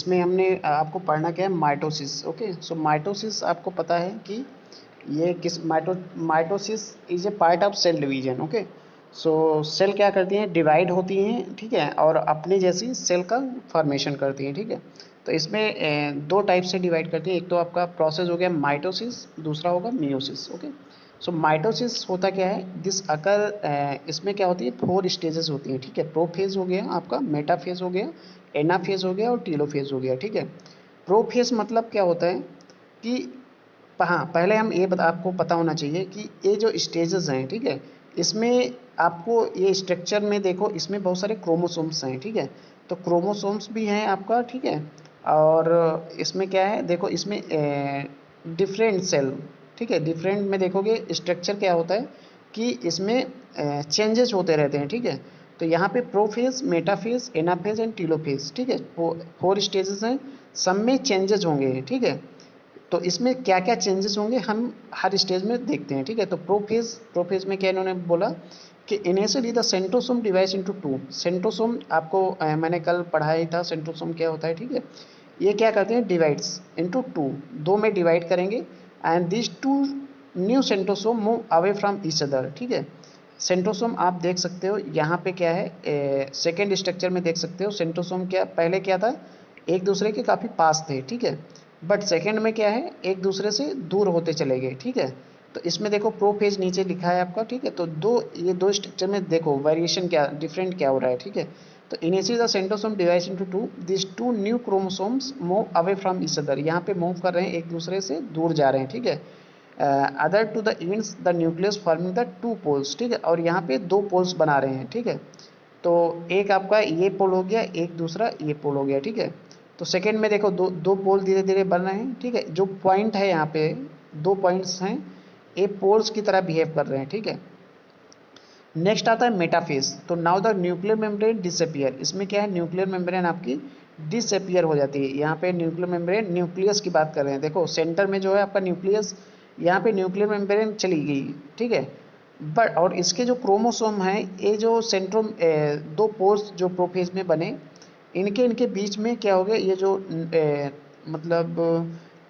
इसमें हमने आपको पढ़ना क्या है, माइटोसिस। ओके, सो माइटोसिस आपको पता है कि ये किस mitosis is a part of cell division. Okay, so cell क्या करती हैं, डिवाइड होती हैं, ठीक है, और अपने जैसी सेल का फॉर्मेशन करती हैं, ठीक है। तो इसमें दो टाइप से डिवाइड करती हैं, एक तो आपका प्रोसेस हो गया माइटोसिस, दूसरा होगा मियोसिस। ओके, सो माइटोसिस होता क्या है, दिस अकर इसमें क्या होती है, 4 स्टेजेस होती हैं, ठीक है। प्रोफेज हो गया आपका, मेटाफेज हो गया, एनाफेज हो गया और टीलोफेज हो गया, ठीक है। प्रोफेज मतलब क्या होता है कि हाँ, पहले हम ये आपको पता होना चाहिए कि ये जो स्टेजेस हैं, ठीक है, इसमें आपको ये स्ट्रक्चर में देखो, इसमें बहुत सारे क्रोमोसोम्स हैं, ठीक है। तो क्रोमोसोम्स भी हैं आपका, ठीक है। और इसमें क्या है, देखो इसमें डिफरेंट सेल, ठीक है, डिफरेंट में देखोगे स्ट्रक्चर क्या होता है कि इसमें चेंजेस होते रहते हैं, ठीक है। तो यहाँ पे prophase, metaphase, anaphase and telophase, ठीक है, 4 स्टेजेस हैं, सब में चेंजेस होंगे, ठीक है। तो इसमें क्या क्या चेंजेस होंगे हम हर स्टेज में देखते हैं, ठीक है। तो प्रोफेज में क्या इन्होंने बोला कि initially the centrosome divides into 2। Centrosome आपको मैंने कल पढ़ाया था, सेंट्रोसोम क्या होता है, ठीक है। ये क्या करते हैं, डिवाइड्स इनटू 2, दो में डिवाइड करेंगे, and this 2 new centrosome move away from each other, ठीक है। सेंट्रोसोम आप देख सकते हो यहाँ पे क्या है, सेकेंड स्ट्रक्चर में देख सकते हो, सेंट्रोसोम क्या पहले क्या था, एक दूसरे के काफ़ी पास थे, ठीक है। बट सेकंड में क्या है, एक दूसरे से दूर होते चले गए, ठीक है। तो इसमें देखो प्रोफेज नीचे लिखा है आपका, ठीक है। तो ये दो स्ट्रक्चर में देखो वेरिएशन क्या, डिफरेंट क्या हो रहा है, ठीक है। तो initially the centrosome divides into 2, this 2 new chromosomes move away from each other, यहाँ पे मूव कर रहे हैं, एक दूसरे से दूर जा रहे हैं, ठीक है। Other to the ends the nucleus forming the 2 poles, ठीक है, और यहाँ पे 2 पोल्स बना रहे हैं, ठीक है। तो एक आपका ये पोल हो गया, एक दूसरा ये पोल हो गया, ठीक है। तो सेकेंड में देखो दो पोल धीरे धीरे बन रहे हैं, ठीक है। जो पॉइंट है यहाँ पे, 2 पॉइंट्स हैं, ये पोल्स की तरह बिहेव कर रहे हैं, ठीक है। नेक्स्ट आता है मेटाफेज। तो now the nuclear membrane disappear, इसमें क्या है, न्यूक्लियर मेम्ब्रेन आपकी डिसअपियर हो जाती है। यहाँ पे न्यूक्लियर मेम्ब्रेन, न्यूक्लियस की बात कर रहे हैं, देखो सेंटर में जो है आपका न्यूक्लियस, यहाँ पे न्यूक्लियर मेम्ब्रेन चली गई, ठीक है। बट और इसके जो क्रोमोसोम हैं, ये जो सेंट्रोम 2 पोल्स जो प्रोफेज में बने, इनके इनके बीच में क्या हो गया, ये जो मतलब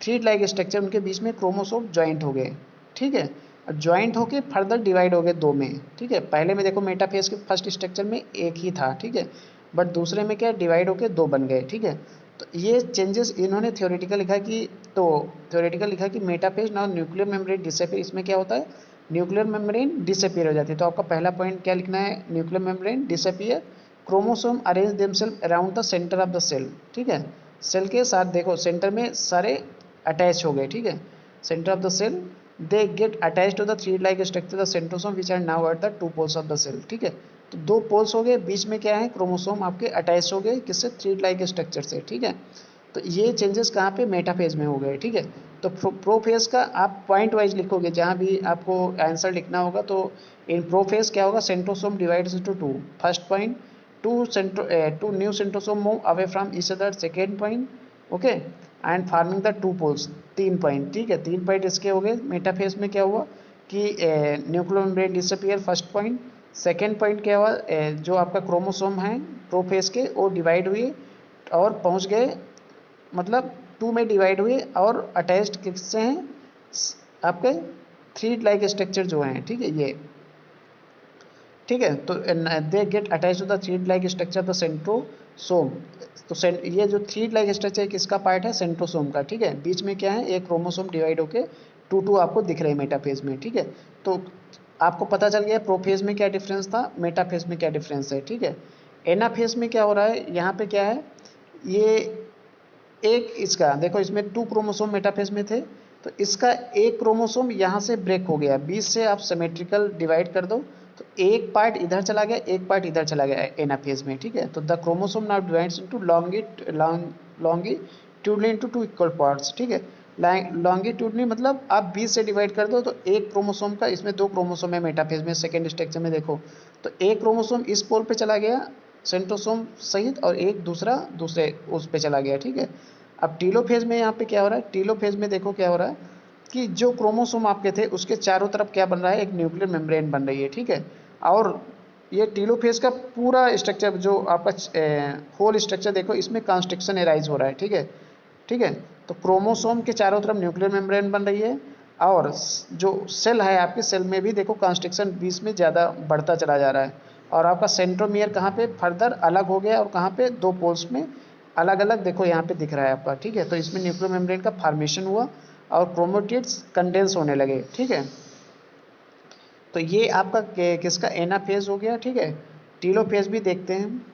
थ्री लाइक स्ट्रक्चर, उनके बीच में क्रोमोसोम ज्वाइंट हो गए, ठीक है। ज्वाइंट होके फर्दर डिवाइड हो गए 2 में, ठीक है। पहले में देखो मेटाफेज के फर्स्ट स्ट्रक्चर में एक ही था, ठीक है, बट दूसरे में क्या डिवाइड होके 2 बन गए, ठीक है। तो ये चेंजेस इन्होंने थ्योरेटिकल लिखा कि, तो थ्योरेटिकल लिखा कि metaphase now nuclear membrane disappear, इसमें क्या होता है, न्यूक्लियर मेम्ब्रेन डिसअपियर हो जाती है। तो आपका पहला पॉइंट क्या लिखना है, nuclear membrane disappear, chromosome arrange themselves around the centre of the cell, ठीक है। सेल के साथ देखो सेंटर में सारे अटैच हो गए, ठीक है, centre of the cell, they get attach to the three like structure the centrosome which are now at the 2 poles of the cell, ठीक है। तो 2 पोल्स हो गए, बीच में क्या है, क्रोमोसोम आपके अटैच हो गए, किससे, थ्री लाइक स्ट्रक्चर से, ठीक है। तो ये चेंजेस कहाँ पे, मेटाफेज में हो गए, ठीक है। तो प्रोफेज का आप पॉइंट वाइज लिखोगे, जहाँ भी आपको आंसर लिखना होगा, तो इन प्रोफेज क्या होगा, centrosome divides into 2, first point, two new centrosome move away from each other, second point, okay, and forming the 2 poles, 3 point, ठीक है। 3 पॉइंट इसके हो गए। मेटाफेज में क्या हुआ कि nuclear membrane disappear, first point. Second point क्या हुआ, जो आपका क्रोमोसोम है प्रोफेज के, वो डिवाइड हुए और पहुंच गए, मतलब 2 में डिवाइड हुए और अटैच्ड किससे हैं, आपके थ्री लाइक स्ट्रक्चर जो हैं, ठीक है, ये, ठीक है। तो they get attach to the thread like structure the centrosome. तो ये जो थ्रीड लाइक स्ट्रक्चर किसका पार्ट है, सेंट्रोसोम का, ठीक है। बीच में क्या है, एक क्रोमोसोम डिवाइड होके 2 आपको दिख रहे हैं मेटाफेज में, ठीक है। तो आपको पता चल गया प्रोफेज में क्या डिफरेंस था, मेटाफेज में क्या डिफरेंस है, ठीक है। एनाफेज में क्या हो रहा है, यहाँ पे क्या है, ये एक इसका देखो, इसमें 2 क्रोमोसोम मेटाफेज में थे, तो इसका एक क्रोमोसोम यहाँ से ब्रेक हो गया, बीच से आप सिमेट्रिकल डिवाइड कर दो, तो एक पार्ट इधर चला गया, एक पार्ट इधर चला गया एनाफेज में, ठीक है। तो the chromosome now divides into longitudinally into 2 equal parts, ठीक है। लॉन्गिट्यूडनली मतलब आप 20 से डिवाइड कर दो, तो एक क्रोमोसोम का, इसमें 2 क्रोमोसोम है मेटाफेज में, सेकेंड स्ट्रक्चर में देखो, तो एक क्रोमोसोम इस पोल पे चला गया सेंट्रोसोम सहित, और एक दूसरे उस पे चला गया, ठीक है। अब टीलोफेज में यहाँ पे क्या हो रहा है, टीलोफेज में देखो क्या हो रहा है कि जो क्रोमोसोम आपके थे उसके चारों तरफ क्या बन रहा है, एक न्यूक्लियर मेम्ब्रेन बन रही है, ठीक है। और ये टीलोफेज का पूरा स्ट्रक्चर जो आपका होल स्ट्रक्चर देखो, इसमें कॉन्स्ट्रिक्शन एराइज हो रहा है, ठीक है, ठीक है। तो क्रोमोसोम के चारों तरफ न्यूक्लियर मेम्ब्रेन बन रही है, और जो सेल है आपके सेल में भी देखो कॉन्स्ट्रिक्शन बीच में ज़्यादा बढ़ता चला जा रहा है, और आपका सेंट्रोमियर कहाँ पे फर्दर अलग हो गया और कहाँ पे दो पोल्स में अलग अलग देखो यहाँ पे दिख रहा है आपका, ठीक है। तो इसमें न्यूक्लियर मेम्ब्रेन का फॉर्मेशन हुआ और क्रोमेटिड्स कंडेंस होने लगे, ठीक है। तो ये आपका किसका एनाफेज हो गया, ठीक है। टीलोफेज भी देखते हैं।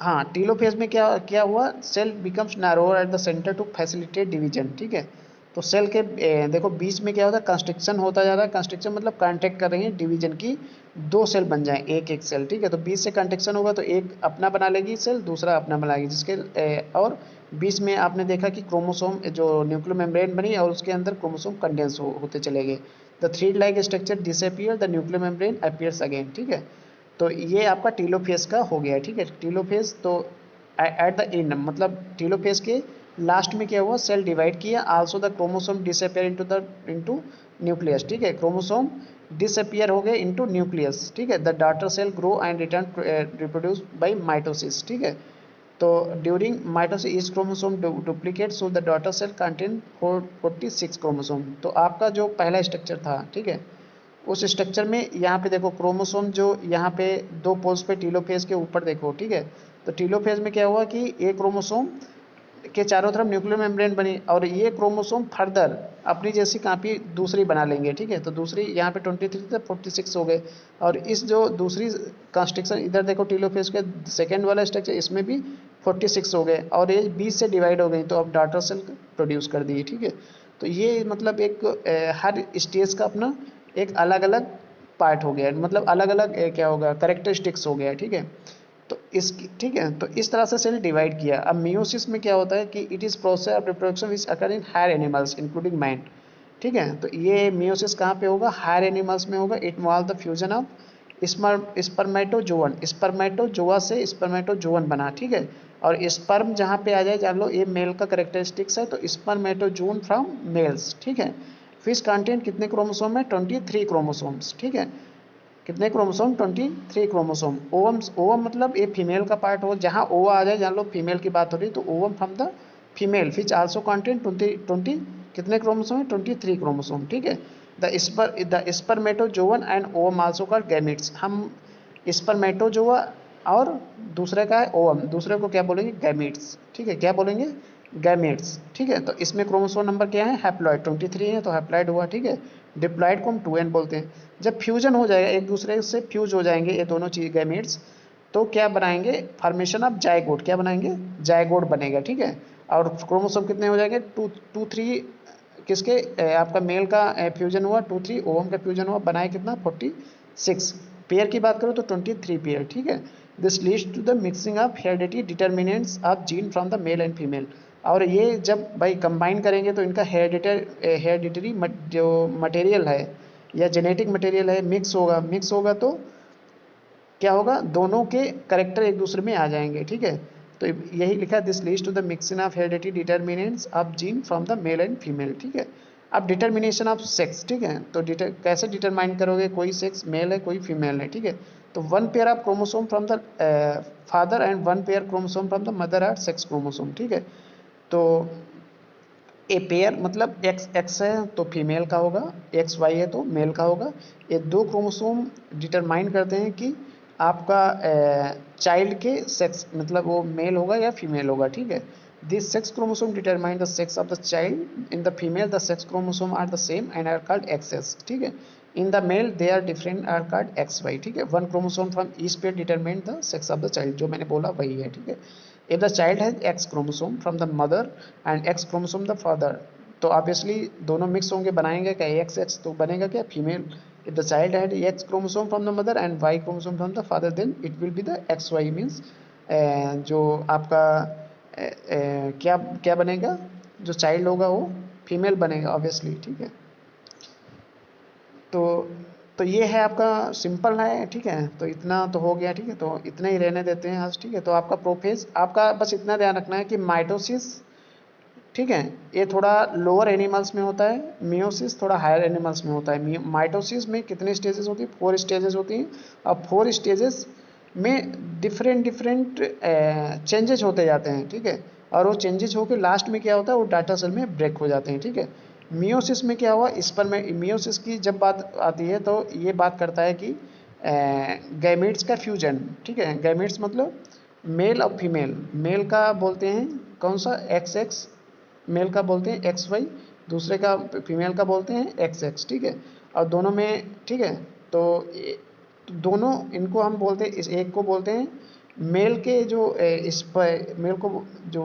हाँ, टीलोफेज में क्या क्या हुआ, cell becomes narrower at the centre to facilitate division, ठीक है। तो सेल के देखो बीच में क्या होता है, कंस्ट्रिक्शन होता जा रहा है। कंस्ट्रिक्शन मतलब कांटेक्ट कर रही है डिवीजन की, दो सेल बन जाए एक एक सेल, ठीक है। तो बीच से कंस्ट्रिक्शन होगा तो एक अपना बना लेगी सेल, दूसरा अपना बनाएगी, और बीच में आपने देखा कि क्रोमोसोम जो न्यूक्लियर मेम्ब्रेन बनी और उसके अंदर क्रोमोसोम कंडेंस होते चले गए। The thread like structure disappear, the nuclear membrane appears again, ठीक है। तो ये आपका टीलोफेज का हो गया, ठीक है। टीलोफेज तो एट द एंड मतलब टीलोफेज के लास्ट में क्या हुआ, सेल डिवाइड किया, also the chromosome disappear into nucleus, ठीक है। क्रोमोसोम डिसअपियर हो गए इनटू न्यूक्लियस, ठीक है। The daughter cell grow and return reproduce by mitosis, ठीक है। तो during mitosis each chromosome duplicate, so the daughter cell contain 46 chromosome. तो आपका जो पहला स्ट्रक्चर था, ठीक है, उस स्ट्रक्चर में यहाँ पे देखो क्रोमोसोम जो यहाँ पे दो पोल्स पे टीलोफेज के ऊपर देखो, ठीक है। तो टीलोफेज में क्या हुआ कि एक क्रोमोसोम के चारों तरफ न्यूक्लियर मेम्ब्रेन बनी, और ये क्रोमोसोम फर्दर अपनी जैसी कापी दूसरी बना लेंगे, ठीक है। तो दूसरी यहाँ पे 23 से 46 हो गए, और इस जो दूसरी कंस्ट्रक्शन इधर देखो टीलोफेज के सेकेंड वाला स्ट्रक्चर, इसमें भी 46 हो गए, और ये 20 से डिवाइड हो गई, तो अब डॉटर सेल प्रोड्यूस कर दिए, ठीक है। तो ये मतलब एक हर स्टेज का अपना एक अलग अलग पार्ट हो गया, मतलब अलग अलग क्या होगा, करेक्टरिस्टिक्स हो गया, ठीक है। तो इस ठीक है, तो इस तरह से सेल डिवाइड किया। अब मियोसिस में क्या होता है कि it is process of reproduction which occur in higher animals including man, ठीक है। तो ये मियोसिस कहाँ पे होगा, हायर एनिमल्स में होगा। It involve the fusion of spermatozoon, spermatozoa से स्पर्मेटोजोवन बना, ठीक है। और स्पर्म जहाँ पे आ जाए, जान लो ये मेल का करेक्टरिस्टिक्स है, तो स्पर्मेटोजोन फ्रॉम मेल्स, ठीक है। फिश कंटेंट कितने क्रोमोसोम है, 23 क्रोमोसोम्स, ठीक है। कितने क्रोमोसोम, 23 क्रोमोसोम। ओवम, ओवम मतलब ये फीमेल का पार्ट हो, जहाँ ओवा आ जाए जान लो फीमेल की बात हो रही, तो ovum from the female which also content 20 कितने क्रोमोसोम है, 23 क्रोमोसोम, ठीक है। The spermatozoon and ovum also called gametes. हम स्पर्मेटोजोआ और दूसरे का है ओवम, दूसरे को क्या बोलेंगे, गैमेट्स, ठीक है। क्या बोलेंगे, गैमेट्स, ठीक है। तो इसमें क्रोमोसोम नंबर क्या है, हैप्लॉइड 23 है, तो हैप्लॉइड हुआ, ठीक है। डिप्लॉइड को हम 2n बोलते हैं। जब फ्यूजन हो जाएगा, एक दूसरे से फ्यूज हो जाएंगे ये दोनों चीज गैमेट्स, तो क्या बनाएंगे, फॉर्मेशन ऑफ जायगोट, क्या बनाएंगे, जायगोट बनेगा, ठीक है। और क्रोमोसोम कितने हो जाएंगे, 2 3 किसके आपका मेल का फ्यूजन हुआ 2 3, ओवम का फ्यूजन हुआ, बनाए कितना 46। पेयर की बात करो तो 23 पेयर, ठीक है। This leads to the mixing of heredity determinants of gene from the male and female. और ये जब भाई कंबाइन करेंगे तो इनका हेरिडिटरी जो मटेरियल है या जेनेटिक मटेरियल है मिक्स होगा तो क्या होगा, दोनों के करेक्टर एक दूसरे में आ जाएंगे, ठीक है। तो यही लिखा, this leads to the mixing of heredity determinants of gene from the male and female, ठीक है। अब डिटर्मिनेशन ऑफ सेक्स, ठीक है। तो कैसे डिटरमाइन करोगे, कोई सेक्स मेल है कोई फीमेल है, ठीक है। तो 1 pair of chromosome from the father and 1 pair chromosome from the mother are sex chromosome, ठीक है। तो ए पेयर मतलब एक्स एक्स है तो फीमेल का होगा, एक्स वाई है तो मेल का होगा। ये दो क्रोमोसोम डिटरमाइन करते हैं कि आपका चाइल्ड के सेक्स, मतलब वो मेल होगा या फीमेल होगा, ठीक है। This sex chromosome determine the sex of the child. In the female the sex chromosome are the same and are called X X, ठीक है। In the male they are different are called X Y, ठीक है। 1 chromosome from each pair determine the sex of the child, जो मैंने बोला वही है, ठीक है। If the child has X chromosome from the mother and X chromosome the father, तो ऑब्वियसली दोनों मिक्स होंगे, बनाएंगे क्या एक्स एक्स, तो बनेगा क्या female. If the child had X chromosome from the mother and Y chromosome from the father, then it will be the X Y means जो आपका क्या क्या बनेगा, जो चाइल्ड होगा वो फीमेल बनेगा ऑब्वियसली, ठीक है। तो तो ये है आपका सिंपल है, ठीक है। तो इतना तो हो गया, ठीक है। तो इतना ही रहने देते हैं आज, ठीक है। तो आपका प्रोफेज, आपका बस इतना ध्यान रखना है कि माइटोसिस, ठीक है। ये थोड़ा लोअर एनिमल्स में होता है, मियोसिस थोड़ा हायर एनिमल्स में होता है। माइटोसिस में कितने स्टेजेस होती है? 4 स्टेजेस होती हैं। अब 4 स्टेजेस में डिफरेंट डिफरेंट चेंजेस होते जाते हैं, ठीक है। और वो चेंजेस होकर लास्ट में क्या होता है, वो डाटा सेल में ब्रेक हो जाते हैं, ठीक है। मियोसिस में क्या हुआ, इस पर में मियोसिस की जब बात आती है तो ये बात करता है कि गैमेट्स का फ्यूजन, ठीक है। गैमेट्स मतलब मेल और फीमेल। मेल का बोलते हैं कौन सा, एक्स एक्स, मेल का बोलते हैं एक्स वाई, दूसरे का फीमेल का बोलते हैं एक्स एक्स, ठीक है। और दोनों में, ठीक है, तो दोनों इनको हम बोलते हैं, इस एक को बोलते हैं मेल के जो इस पर मेल को जो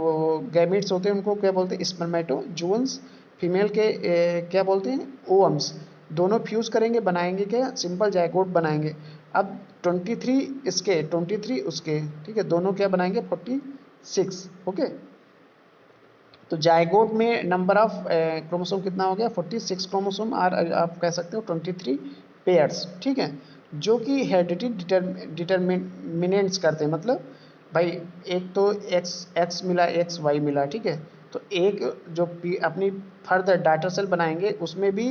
गैमेट्स होते हैं उनको क्या बोलते हैं, स्पर्मेटोजोन्स। फीमेल के क्या बोलते हैं, ओवम्स। दोनों फ्यूज करेंगे, बनाएंगे क्या, सिंपल जायगोट बनाएंगे। अब 23 इसके 23 उसके, ठीक है, दोनों क्या बनाएंगे, 46, ओके। तो जायगोट में नंबर ऑफ क्रोमोसोम कितना हो गया, 46 क्रोमोसोम, और आप कह सकते हो 23 पेयर्स, ठीक है। जो कि हेरिडिटी डिटर्मिनेंट्स करते हैं, मतलब भाई एक तो एक्स एक्स मिला, एक्स वाई मिला, ठीक है। तो एक जो अपनी फर्दर डाटा सेल बनाएंगे उसमें भी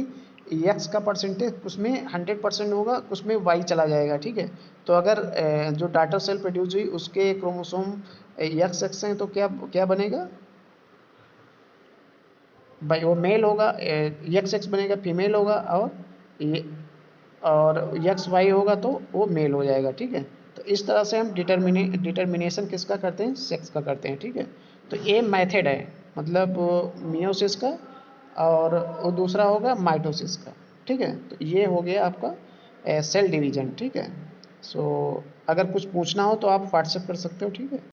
एक्स का परसेंटेज उसमें 100% होगा, उसमें वाई चला जाएगा, ठीक है। तो अगर जो डाटा सेल प्रोड्यूस हुई उसके क्रोमोसोम एक्स एक्स हैं तो क्या क्या बनेगा भाई, वो मेल होगा, एक्स एक्स बनेगा, फीमेल होगा, और एक्स वाई होगा तो वो मेल हो जाएगा, ठीक है। तो इस तरह से हम डिटर्मिनेशन किसका करते हैं, सेक्स का करते हैं, ठीक है। तो ये मेथड है, मतलब मियोसिस का, और वो दूसरा होगा माइटोसिस का, ठीक है। तो ये हो गया आपका सेल डिवीजन, ठीक है। सो अगर कुछ पूछना हो तो आप व्हाट्सएप कर सकते हो, ठीक है।